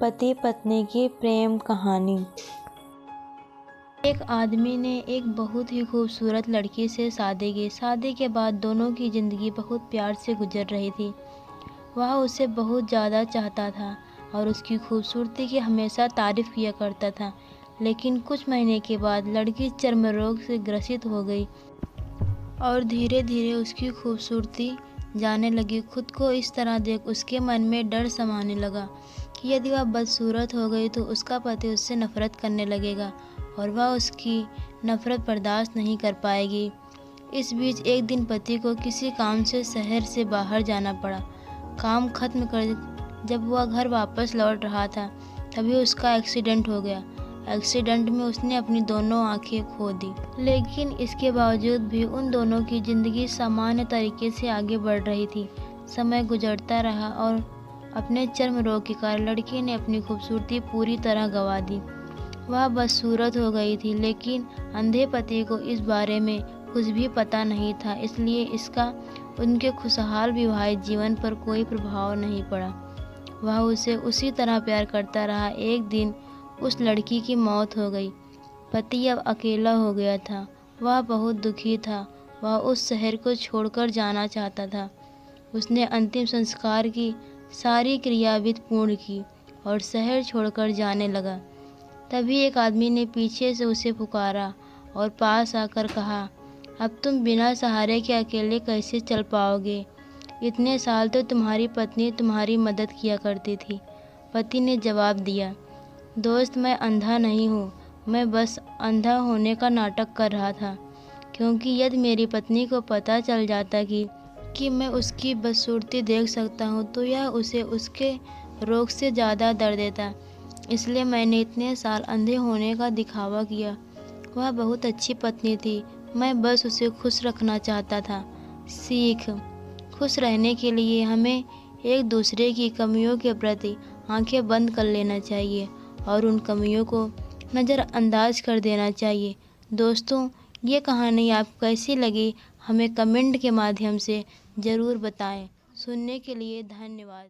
पति पत्नी की प्रेम कहानी। एक आदमी ने एक बहुत ही खूबसूरत लड़की से शादी की। शादी के बाद दोनों की ज़िंदगी बहुत प्यार से गुजर रही थी। वह उसे बहुत ज़्यादा चाहता था और उसकी खूबसूरती की हमेशा तारीफ़ किया करता था। लेकिन कुछ महीने के बाद लड़की चर्म रोग से ग्रसित हो गई और धीरे धीरे उसकी खूबसूरती जाने लगी। खुद को इस तरह देख उसके मन में डर समाने लगा कि यदि वह बदसूरत हो गई तो उसका पति उससे नफ़रत करने लगेगा और वह उसकी नफ़रत बर्दाश्त नहीं कर पाएगी। इस बीच एक दिन पति को किसी काम से शहर से बाहर जाना पड़ा। काम खत्म कर जब वह घर वापस लौट रहा था तभी उसका एक्सीडेंट हो गया। एक्सीडेंट में उसने अपनी दोनों आंखें खो दी। लेकिन इसके बावजूद भी उन दोनों की ज़िंदगी सामान्य तरीके से आगे बढ़ रही थी। समय गुजरता रहा और अपने चर्म रोग के कारण लड़की ने अपनी खूबसूरती पूरी तरह गंवा दी। वह बदसूरत हो गई थी, लेकिन अंधे पति को इस बारे में कुछ भी पता नहीं था, इसलिए इसका उनके खुशहाल विवाहित जीवन पर कोई प्रभाव नहीं पड़ा। वह उसे उसी तरह प्यार करता रहा। एक दिन उस लड़की की मौत हो गई। पति अब अकेला हो गया था। वह बहुत दुखी था। वह उस शहर को छोड़कर जाना चाहता था। उसने अंतिम संस्कार की सारी क्रियाविधि पूर्ण की और शहर छोड़कर जाने लगा। तभी एक आदमी ने पीछे से उसे पुकारा और पास आकर कहा, अब तुम बिना सहारे के अकेले कैसे चल पाओगे? इतने साल तो तुम्हारी पत्नी तुम्हारी मदद किया करती थी। पति ने जवाब दिया, दोस्त, मैं अंधा नहीं हूँ, मैं बस अंधा होने का नाटक कर रहा था, क्योंकि यदि मेरी पत्नी को पता चल जाता कि मैं उसकी बदसूरती देख सकता हूँ तो यह उसे उसके रोग से ज़्यादा दर्द देता। इसलिए मैंने इतने साल अंधे होने का दिखावा किया। वह बहुत अच्छी पत्नी थी, मैं बस उसे खुश रखना चाहता था। सीख: खुश रहने के लिए हमें एक दूसरे की कमियों के प्रति आंखें बंद कर लेना चाहिए और उन कमियों को नज़रअंदाज कर देना चाहिए। दोस्तों, ये कहानी आपको कैसी लगी हमें कमेंट के माध्यम से ज़रूर बताएं। सुनने के लिए धन्यवाद।